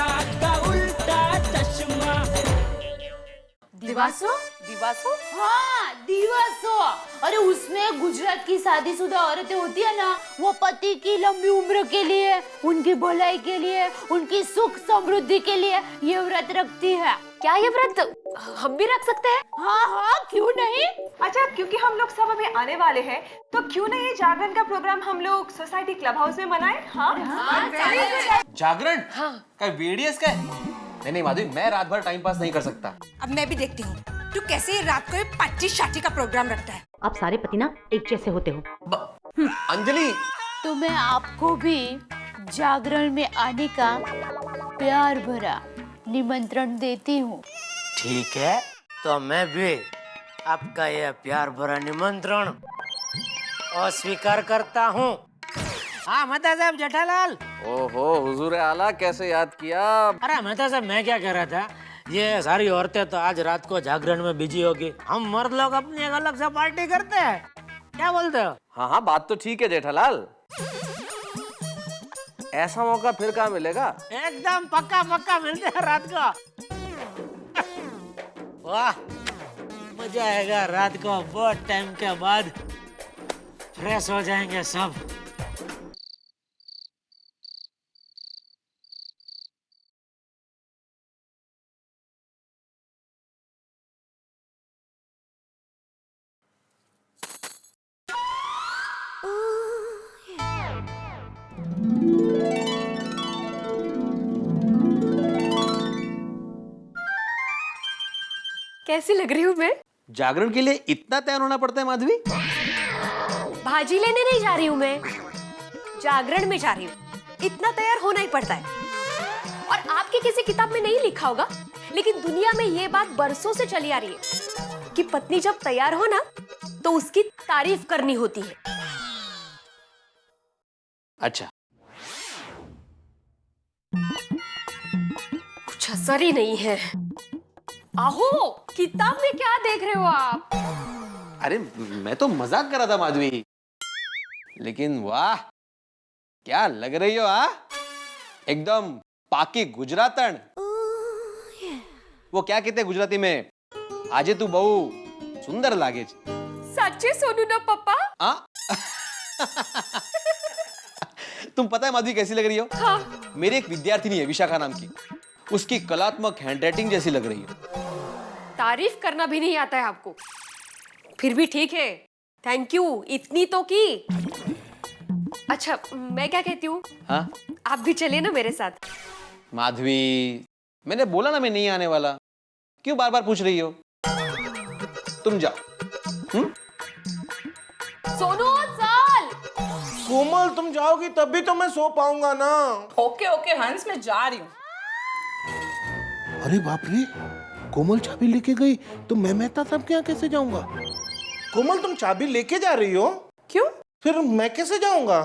उल्टा का उल्टा चश्मा। दिवासो? दिवासो? हाँ, दिवासो। अरे उसमें गुजरात की शादीशुदा औरतें होती है ना, वो पति की लंबी उम्र के लिए, उनकी भलाई के लिए, उनकी सुख समृद्धि के लिए ये व्रत रखती है। क्या ये व्रत हम भी रख सकते हैं? हाँ हाँ, क्यों नहीं। अच्छा, क्योंकि हम लोग सब अभी आने वाले हैं, तो क्यों नहीं ये जागरण का प्रोग्राम हम लोग सोसाइटी क्लब हाउस में मनाएं? हाँ, जागरण? हाँ। का वीडियोस का? नहीं माधवी, मैं रात भर टाइम पास नहीं कर सकता। अब मैं भी देखती हूँ तू कैसे रात को पार्टी शादी का प्रोग्राम रखता है। आप सारे पति ना एक जैसे होते हो। अंजलि, तो मैं आपको भी जागरण में आने का प्यार भरा निमंत्रण देती हूँ। ठीक है, तो मैं भी आपका यह प्यार भरा निमंत्रण अस्वीकार करता हूँ। हाँ मेहता साहब, जेठालाल। ओहो हुजूर आला, कैसे याद किया? अरे मेहता साहब, मैं क्या कह रहा था, ये सारी औरतें तो आज रात को जागरण में बिजी होगी, हम मर्द लोग अपनी एक अलग से पार्टी करते हैं, क्या बोलते हो? हाँ बात तो ठीक है जेठालाल, ऐसा मौका फिर कहाँ मिलेगा? एकदम पक्का पक्का मिलते हैं रात को। वाह, मजा आएगा रात को, बहुत टाइम के बाद फ्रेश हो जाएंगे सब। कैसी लग रही हूँ मैं? जागरण के लिए इतना तैयार होना पड़ता है माधवी? भाजी लेने नहीं जा रही हूँ मैं, जागरण में जा रही हूँ, इतना तैयार होना ही पड़ता है। और आपकी किसी किताब में नहीं लिखा होगा, लेकिन दुनिया में ये बात बरसों से चली आ रही है कि पत्नी जब तैयार हो ना तो उसकी तारीफ करनी होती है। अच्छा, कुछ असर ही नहीं है। आहो, किताब में क्या देख रहे हो आप? अरे मैं तो मजाक कर रहा था माधवी, लेकिन वाह क्या लग रही हो। एकदम पाकी गुजरातन। वो क्या कहते हैं गुजराती में, आजे तू बहु सुंदर लागे। सच्चे सोनू ना पापा? तुम पता है माधवी कैसी लग रही हो? हाँ। मेरी एक विद्यार्थिनी है विशाखा नाम की, उसकी कलात्मक हैंडराइटिंग जैसी लग रही है। तारीफ करना भी नहीं आता है आपको, फिर भी ठीक है, थैंक यू, इतनी तो की। अच्छा, मैं क्या कहती हूँ, हाँ? आप भी चलिए ना मेरे साथ। माधवी, मैंने बोला ना मैं नहीं आने वाला, क्यों बार बार पूछ रही हो? तुम जाओ। सोनू चल। कोमल, तुम जाओगी तभी तो मैं सो पाऊंगा ना। ओके ओके हंस, मैं जा रही हूँ। अरे बाप रे, कोमल चाबी लेके गई तो मैं मेहता साहब के यहाँ कैसे जाऊंगा? कोमल, तुम चाबी लेके जा रही हो? क्यों? फिर मैं कैसे जाऊंगा?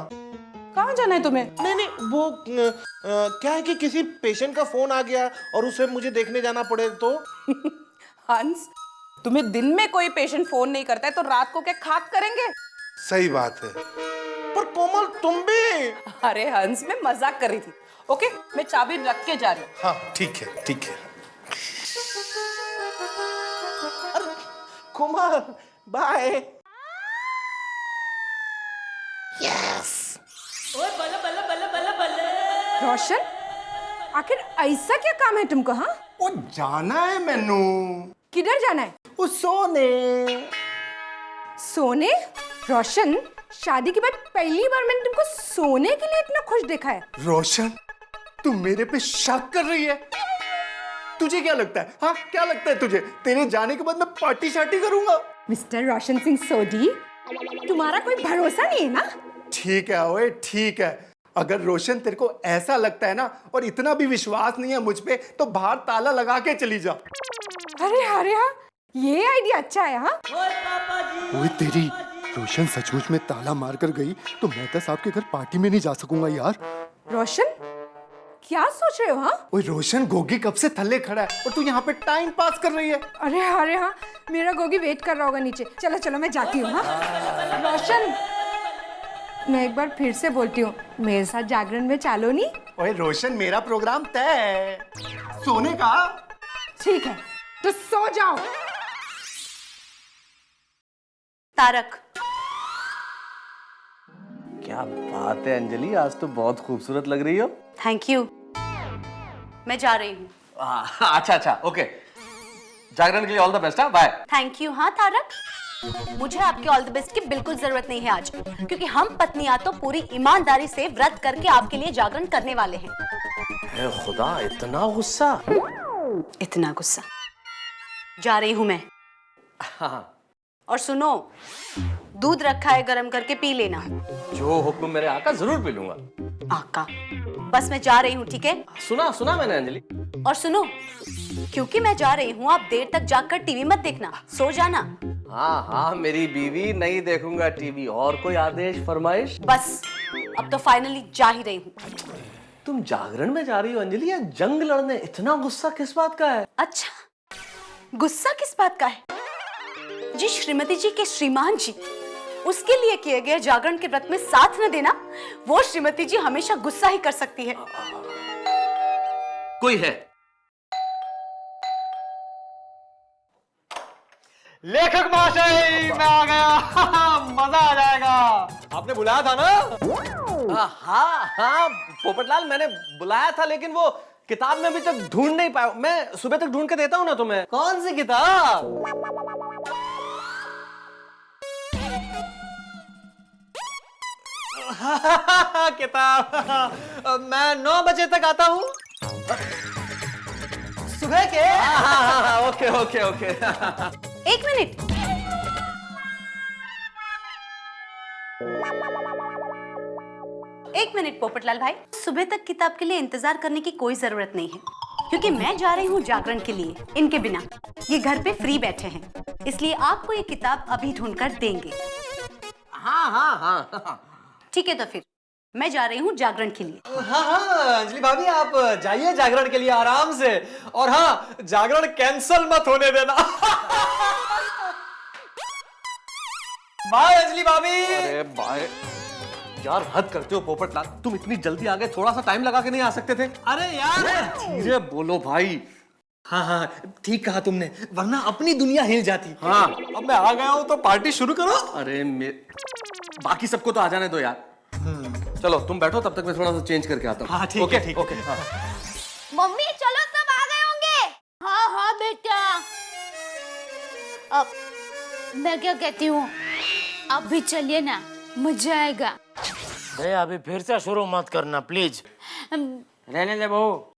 कहाँ जाना है तुम्हें? नहीं, वो क्या है कि किसी पेशेंट का फोन आ गया और उसे मुझे देखने जाना पड़े तो। हंस, तुम्हें दिन में कोई पेशेंट फोन नहीं करता है तो रात को क्या खाक करेंगे? सही बात है, पर कोमल तुम भी। अरे हंस, मैं मजाक कर रही थी। ओके, मैं चाबी रख के जा रही हूँ। हाँ ठीक है ठीक है। अरे कोमल, बाय। यस। ओए बल्ले बल्ले बल्ले बल्ले बल्ले। रोशन, आखिर ऐसा क्या काम है तुमको? हाँ, वो जाना है मैनू। किधर जाना है? वो सोने। सोने? रोशन, शादी के बाद पहली बार मैंने तुमको सोने के लिए इतना खुश देखा है। रोशन, तू मेरे पे शक कर रही है? तुझे क्या लगता है? हाँ, क्या लगता है तुझे? तेरे जाने के बाद मैं पार्टी शार्टी करूंगा? मिस्टर रोशन सिंह सोढी, तुम्हारा कोई भरोसा नहीं है ना? ठीक है ओए, ठीक है। अगर रोशन तेरे को ऐसा लगता है ना और इतना भी विश्वास नहीं है मुझ पे, तो बाहर ताला लगा के चली जा। अरे हाँ, ये आइडिया अच्छा है। हाँ, ओए तेरी, रोशन सचमुच में ताला मार कर गई तो मेहता साहब के घर पार्टी में नहीं जा सकूंगा यार। रोशन, क्या सोच रहे हो? हाँ, ओए रोशन, गोगी कब से थल्ले खड़ा है और तू यहाँ पे टाइम पास कर रही है। अरे हाँ, मेरा गोगी वेट कर रहा होगा नीचे। चलो चलो, मैं जाती हूँ। हाँ रोशन, मैं एक बार फिर से बोलती हूँ, मेरे साथ जागरण में चालो नहीं? ओए रोशन, मेरा प्रोग्राम तय है, सोने का। ठीक है, तो सो जाओ। तारक, क्या बात है अंजलि, आज तो बहुत खूबसूरत लग रही हो। Thank you. मैं जा रही हूँ। अच्छा ओके, जागरण के लिए ऑल द बेस्ट। हाँ, बाय। Thank you. हाँ तारक, मुझे आपके ऑल द बेस्ट की बिल्कुल जरूरत नहीं है आज, क्योंकि हम पत्नियां तो पूरी ईमानदारी से व्रत करके आपके लिए जागरण करने वाले हैं। हे खुदा, इतना गुस्सा। इतना गुस्सा। जा रही हूँ मैं। हाँ, और सुनो, दूध रखा है गरम करके पी लेना। जो हुक्म मेरे आका, जरूर पी लूंगा। आका, बस मैं जा रही हूँ, ठीक है? सुना मैंने अंजलि। और सुनो, क्योंकि मैं जा रही हूँ, आप देर तक जाकर टीवी मत देखना, सो जाना। हाँ, मेरी बीवी, नहीं देखूंगा टीवी। और कोई आदेश फरमाइश? बस, अब तो फाइनली जा ही रही हूँ। तुम जागरण में जा रही हो अंजलि, या जंग लड़ने? इतना गुस्सा किस बात का है? अच्छा, गुस्सा किस बात का है? जी श्रीमती जी के श्रीमान जी, उसके लिए किए गए जागरण के व्रत में साथ न देना, वो श्रीमती जी हमेशा गुस्सा ही कर सकती है। कोई है? लेखक महाशय, मैं आ गया। मजा आ जाएगा। आपने बुलाया था ना? हाँ पोपटलाल, मैंने बुलाया था, लेकिन वो किताब में अभी तक ढूंढ नहीं पाया। मैं सुबह तक ढूंढ के देता हूँ ना तुम्हें। कौन सी किताब? किताब मैं 9 बजे तक आता हूँ सुबह के। ओके। एक मिनट, पोपटलाल भाई, सुबह तक किताब के लिए इंतजार करने की कोई जरूरत नहीं है, क्योंकि मैं जा रही हूँ जागरण के लिए इनके बिना। ये घर पे फ्री बैठे हैं, इसलिए आपको ये किताब अभी ढूंढकर देंगे। हाँ। ठीक है, तो फिर मैं जा रही हूँ जागरण के लिए। हाँ अंजलि भाभी, आप जाइए जागरण के लिए आराम से। और हाँ, जागरण कैंसल मत होने देना। बाय अंजलि भाभी। अरे बाय। यार हद करते हो पोपटलाल, तुम इतनी जल्दी आ गए, थोड़ा सा टाइम लगा के नहीं आ सकते थे? अरे यार, धीरे बोलो भाई। हाँ, ठीक कहा तुमने, वरना अपनी दुनिया हिल जाती। हाँ। अब मैं आ गया हूँ तो पार्टी शुरू करो। अरे बाकी सबको तो आ जाने दो यार। चलो तुम बैठो, तब तक मैं थोड़ा सा चेंज करके आता हूँ। हाँ ठीक है। ओके। मम्मी चलो, सब आ गए होंगे। हाँ बेटा। अब मैं क्या कहती हूँ, आप भी चलिए ना, मजा आएगा। भैया अभी फिर से शुरू मत करना प्लीज। रहने दे बहू,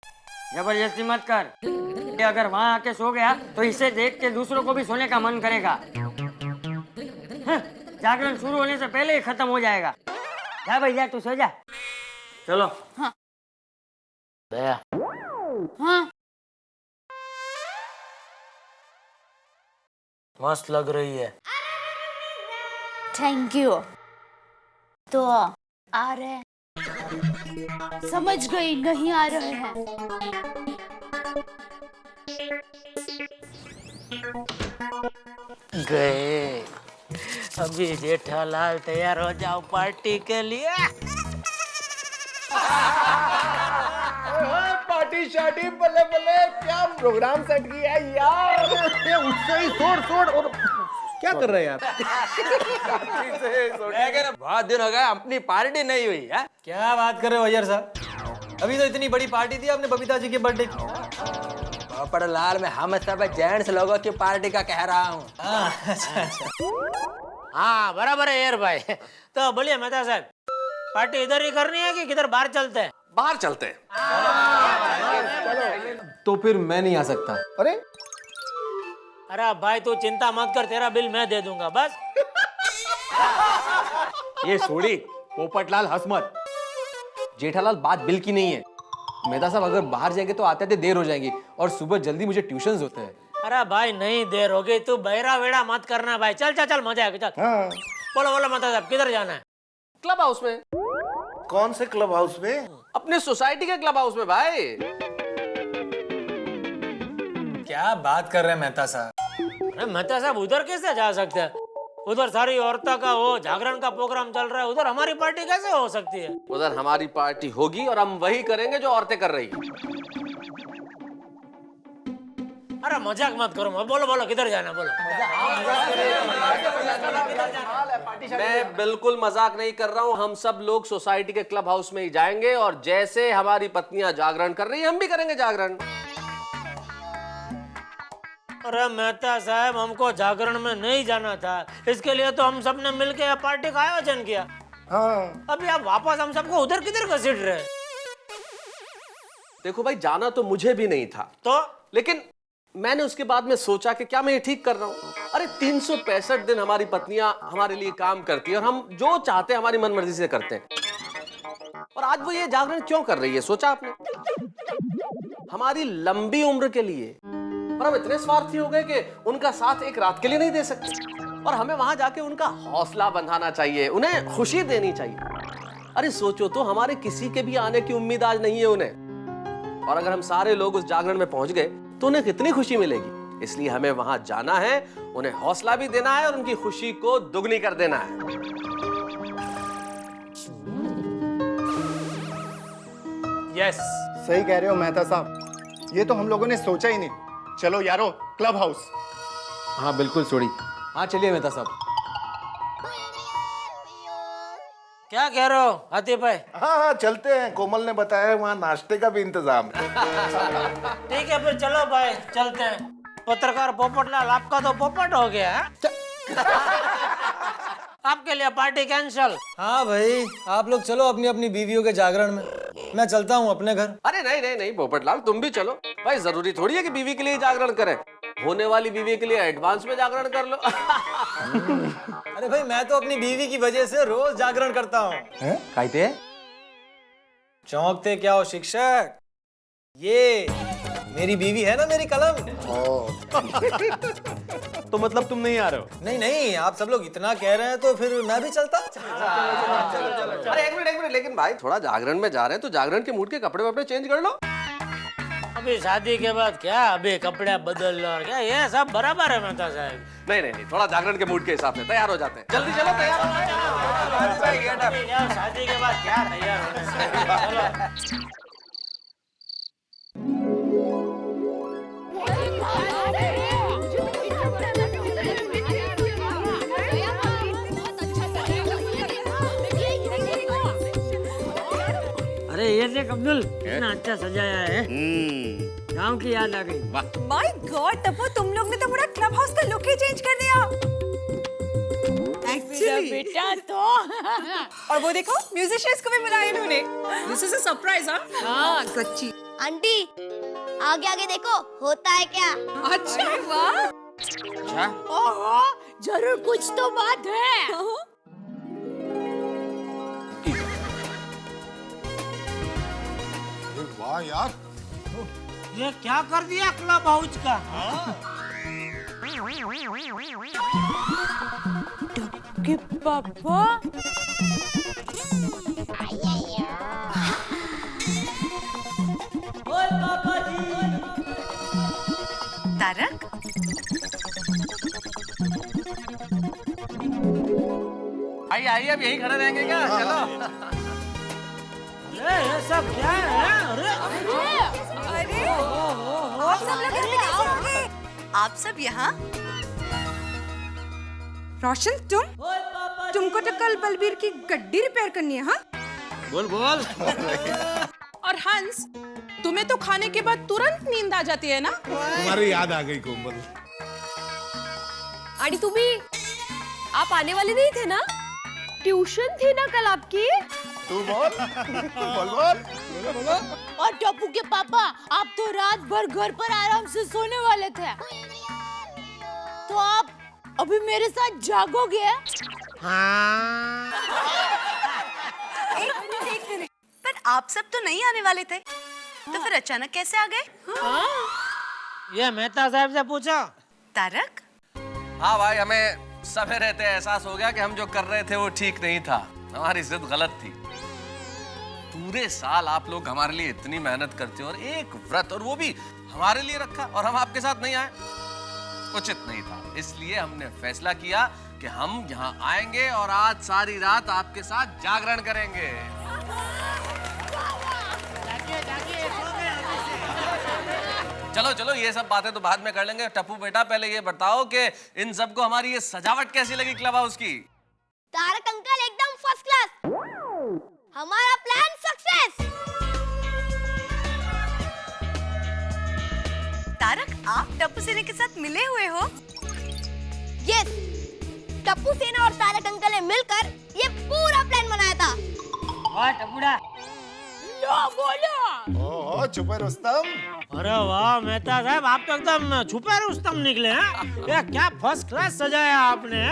जबरदस्ती मत कर। ये अगर वहाँ आके सो गया तो इसे देख के दूसरों को भी सोने का मन करेगा। जागरण शुरू होने से पहले ही खत्म हो जाएगा। जा भाई जा, तू सो जा। चलो। भैया हाँ, मस्त लग रही है। Thank you. तो आ रहे? समझ गई, नहीं आ रहे हैं। गए। अभी जेठालाल तैयार हो जाओ पार्टी के लिए। पार्टी शार्टी, बल्ले बल्ले, क्या प्रोग्राम सेट किया है यार। ये उससे ही छोड़ और क्या कर रहे हैं यार? बहुत दिन हो गए, अपनी पार्टी नहीं हुई है। क्या बात कर रहे हो अय्यर साहब? अभी तो इतनी बड़ी पार्टी थी आपने बबीता जी के बर्थडे की। पोपटलाल, मैं हम सब जेंट्स लोगों की पार्टी का कह रहा हूँ। अच्छा। हाँ बराबर है यार भाई। तो बोलिए मेहता साहब, पार्टी इधर ही करनी है कि किधर बाहर चलते हैं? बाहर चलते हैं। तो फिर मैं नहीं आ सकता। अरे अरे भाई तू चिंता मत कर, तेरा बिल मैं दे दूंगा बस। ये छोड़ी पोपटलाल, हंस मत। जेठालाल, बात बिल की नहीं है। मेहता साहब, अगर बाहर जाएंगे तो आते आते देर हो जाएगी, और सुबह जल्दी मुझे ट्यूशंस होते हैं। अरे भाई नहीं देर हो गई, तू बहरा वेड़ा मत करना भाई। चल चल चल, मजा आएगा। चल बोलो मेहता साहब, किधर जाना है? क्लब हाउस में। कौन से क्लब हाउस में? अपने सोसाइटी के क्लब हाउस में भाई। क्या बात कर रहे हैं मेहता साहब? अरे मेहता साहब, उधर कैसे जा सकते हैं? उधर सारी औरतों का वो जागरण का प्रोग्राम चल रहा है, उधर हमारी पार्टी कैसे हो सकती है? उधर हमारी पार्टी होगी और हम वही करेंगे जो औरतें कर रही हैं। अरे मजाक मत करो, बोलो बोलो किधर जाना बोलो। मैं बिल्कुल मजाक नहीं कर रहा हूँ। हम सब लोग सोसाइटी के क्लब हाउस में ही जाएंगे और जैसे हमारी पत्नियां जागरण कर रही हैं हम भी करेंगे जागरण। अरे मेहता साहब, हमको जागरण में नहीं जाना था, इसके लिए तो हम सबने मिलकर पार्टी का आयोजन किया। हाँ। अभी आप वापस हम सबको उधर किधर घसीट रहे? देखो भाई, जाना तो मुझे भी नहीं था, तो लेकिन मैंने उसके बाद में सोचा कि क्या मैं ये ठीक कर रहा हूँ? अरे 365 दिन हमारी पत्नियां हमारे लिए काम करती है और हम जो चाहते हैं हमारी मनमर्जी से करते हैं। और आज वो ये जागरण क्यों कर रही है, सोचा आपने? हमारी लंबी उम्र के लिए। और हम इतने स्वार्थी हो गए कि उनका साथ एक रात के लिए नहीं दे सकते, और हमें वहां जाके उनका हौसला बंधाना चाहिए, उन्हें खुशी देनी चाहिए। अरे सोचो तो, हमारे किसी के भी आने की उम्मीद आज नहीं है उन्हें, और अगर हम सारे लोग उस जागरण में पहुंच गए तो उन्हें कितनी खुशी मिलेगी। इसलिए हमें वहां जाना है, उन्हें हौसला भी देना है और उनकी खुशी को दुगनी कर देना है। यस, सही कह रहे हो मेहता साहब, ये तो हम लोगों ने सोचा ही नहीं। चलो यारो, क्लब हाउस। हाँ बिल्कुल सोड़ी। हाँ चलिए मेहता साहब। क्या कह रहे हो हाथी भाई? हाँ हाँ चलते हैं, कोमल ने बताया है वहाँ नाश्ते का भी इंतजाम है। ठीक है फिर चलो भाई, चलते हैं। पत्रकार पोपटलाल, आपका तो पोपट हो गया है? आपके लिए पार्टी कैंसल। हाँ भाई, आप लोग चलो अपनी अपनी बीवियों के जागरण में, मैं चलता हूँ अपने घर। अरे नहीं नहीं नहीं पोपटलाल, तुम भी चलो भाई। जरूरी थोड़ी है कि बीवी के लिए जागरण करें, होने वाली बीवी के लिए एडवांस में जागरण कर लो। अरे भाई, मैं तो अपनी बीवी की वजह से रोज जागरण करता हूँ। कायते चौंकते क्या हो शिक्षक, ये मेरी बीवी है ना, मेरी कलम। तो मतलब तुम नहीं आ रहे हो? नहीं नहीं, आप सब लोग इतना कह रहे हैं तो फिर मैं भी चलता। अरे एक मिनट, लेकिन भाई थोड़ा जागरण में जा रहे हैं तो जागरण के मूड के कपड़े वपड़े चेंज कर लो। अभी शादी के बाद क्या अभी कपड़े बदल लो और क्या, ये सब बराबर है मेहता साहब। नहीं नहीं नहीं, थोड़ा जागरण के मूड के हिसाब से तैयार हो जाते हैं। जल्दी चलो, तैयार हो जाओ। शादी के बाद क्या तैयार होने? अरे ये देख अब्दुल, कितना अच्छा सजाया है। गांव की याद आ गई। माय गॉड टप्पू, तुम लोग ने तो पूरा क्लब हाउस का लुक ही चेंज कर दिया। एक्चुअली बेटा तो और वो देखो, म्यूजिशियंस को भी बुलाया इन्होंने। This is a surprise. हाँ सच्ची। आंटी आगे आगे देखो, होता है क्या? अच्छा वाह। ओहो, जरूर कुछ तो बात है। वाह यार, ये क्या कर दिया क्लब हाउस का? कि पापा तारक, आइए आइए, अब यही खड़े रहेंगे क्या? चलो। ये सब क्या है? अरे अरे आप सब लोग कैसे आ गए? आप सब यहाँ? रोशन, तुमको तो कल बलबीर की गड्डी रिपेयर करनी है। हाँ बोल बोल। और हंस, तुम्हें तो खाने के बाद तुरंत नींद आ जाती है ना? तुम्हारी याद आ गई कोमल। आड़ी तू भी, आप आने वाले नहीं थे ना? ट्यूशन थी ना कल आपकी? तू बोल, बोल। और टप्पू के पापा, आप तो रात भर घर पर आराम से सोने वाले थे, तो आप अभी मेरे साथ जागोगे? हाँ। एक मिनट, पर आप सब तो नहीं आने वाले थे, तो फिर अचानक कैसे आ गए? ये मेहता साहब से पूछो। तारक, हाँ भाई, हमें समय रहते एहसास हो गया कि हम जो कर रहे थे वो ठीक नहीं था, हमारी जिद गलत थी। पूरे साल आप लोग हमारे लिए इतनी मेहनत करते हो और एक व्रत, और वो भी हमारे लिए रखा, और हम आपके साथ नहीं आए, उचित नहीं था। इसलिए हमने फैसला किया कि हम यहाँ आएंगे और आज सारी रात आपके साथ जागरण करेंगे। चलो चलो, ये सब बातें तो बाद में कर लेंगे। टप्पू बेटा, पहले ये बताओ कि इन सबको हमारी ये सजावट कैसी लगी क्लब हाउस की? तारक अंकल एकदम फर्स्ट क्लास। हमारा प्लान सक्सेस। तारक, आप टप्पू सेना के साथ मिले हुए हो? यस, टप्पू सेना और तारक अंकल ने मिलकर ये पूरा प्लान बनाया था। वाह टप्पूड़ा, ओह छुपे रुस्तम। अरे वाह मेहता साहब, आप तो एकदम छुपे रुस्तम निकले हैं। ये क्या फर्स्ट क्लास सजाया आपने।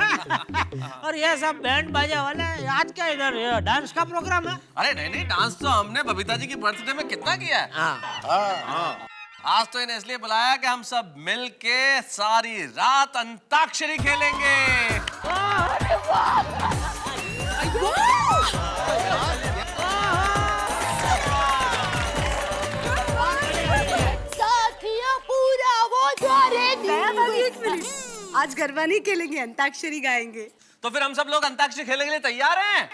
और ये सब बैंड बाजा वाले, आज क्या इधर ये डांस का प्रोग्राम है? अरे नहीं नहीं, डांस तो हमने बबीता जी की बर्थडे में कितना किया है। हाँ। आज तो इन्हें इसलिए बुलाया कि हम सब मिल के सारी रात अंताक्षरी खेलेंगे। साथियों पूरा वो द्वारे दिन। आज गरबा नहीं खेलेंगे, अंताक्षरी गाएंगे। तो फिर हम सब लोग अंताक्षरी खेलने के लिए तैयार हैं?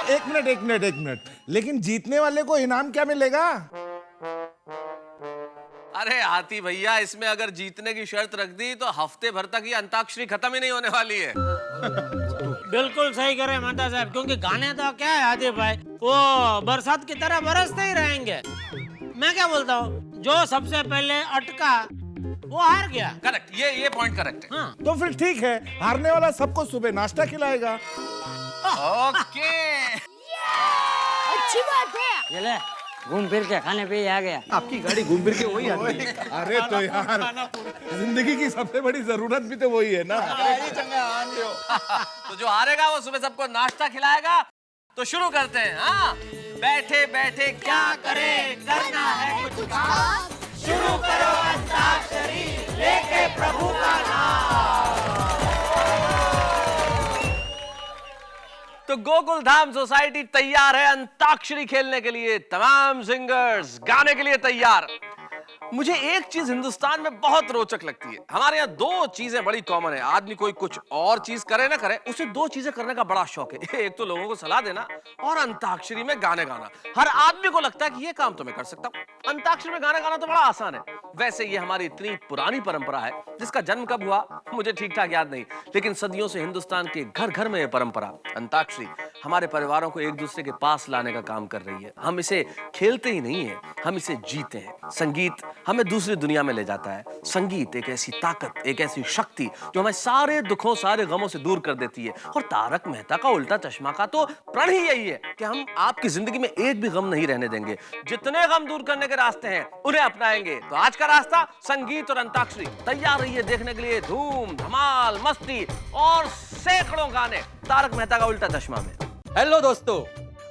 एक मिनट, लेकिन जीतने वाले को इनाम क्या मिलेगा? अरे हाथी भैया, इसमें अगर जीतने की शर्त रख दी तो हफ्ते भर तक ये अंताक्षरी खत्म ही नहीं होने वाली है। बिल्कुल सही करे माता साहब, क्योंकि गाने तो क्या है आदित्य भाई, वो बरसात की तरह बरसते ही रहेंगे। मैं क्या बोलता हूँ, जो सबसे पहले अटका वो हार गया। करेक्ट, ये पॉइंट करेक्ट है। हाँ। तो फिर ठीक है, हारने वाला सबको सुबह नाश्ता खिलाएगा। ओके। अच्छी बात है। ये ले, घूम फिर के खाने पे ही आ गया। आपकी गाड़ी घूम फिर के वही आती है। अरे तो यार, जिंदगी की सबसे बड़ी जरूरत भी तो वही है ना। तो जो हारेगा वो सुबह सबको नाश्ता खिलाएगा। तो शुरू करते हैं। हाँ, बैठे बैठे क्या करें, करना है कुछ काम। शुरू करो अंताक्षरी, लेके प्रभु का नाम। तो गोकुल धाम सोसाइटी तैयार है अंताक्षरी खेलने के लिए। तमाम सिंगर्स गाने के लिए तैयार। मुझे एक चीज हिंदुस्तान में बहुत रोचक लगती है। हमारे यहाँ दो चीजें बड़ी कॉमन है। आदमी कोई कुछ और चीज करे ना करे, उसे दो चीजें करने का बड़ा शौक है। एक तो लोगों को सलाह देना और अंताक्षरी में गाने गाना। हर आदमी को लगता है कि ये काम तो मैं कर सकता हूँ, अंताक्षरी में गाना गाना तो बड़ा आसान है। वैसे ये हमारी इतनी पुरानी परंपरा है, जिसका जन्म कब हुआ मुझे ठीक ठाक याद नहीं, लेकिन सदियों से हिंदुस्तान के घर घर में यह परंपरा अंताक्षरी हमारे परिवारों को एक दूसरे के पास लाने का काम कर रही है। हम इसे खेलते ही नहीं है, हम इसे जीते हैं। संगीत हमें दूसरी दुनिया में ले जाता है। संगीत एक ऐसी ताकत, एक ऐसी शक्ति जो हमें सारे दुखों, सारे गमों से दूर कर देती है। और तारक मेहता का उल्टा चश्मा का तो प्रण ही यही है कि हम आपकी जिंदगी में एक भी गम नहीं रहने देंगे। जितने गम दूर करने के रास्ते हैं उन्हें अपनाएंगे। तो आज का रास्ता संगीत और अंताक्षरी। तैयार रहिए देखने के लिए धूम धमाल, मस्ती और सैकड़ों गाने तारक मेहता का उल्टा चश्मा में। हेलो दोस्तों,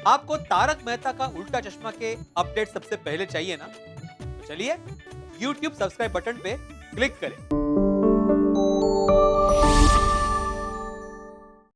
आपको तारक मेहता का उल्टा चश्मा के अपडेट सबसे पहले चाहिए ना? तो चलिए YouTube सब्सक्राइब बटन पे क्लिक करें।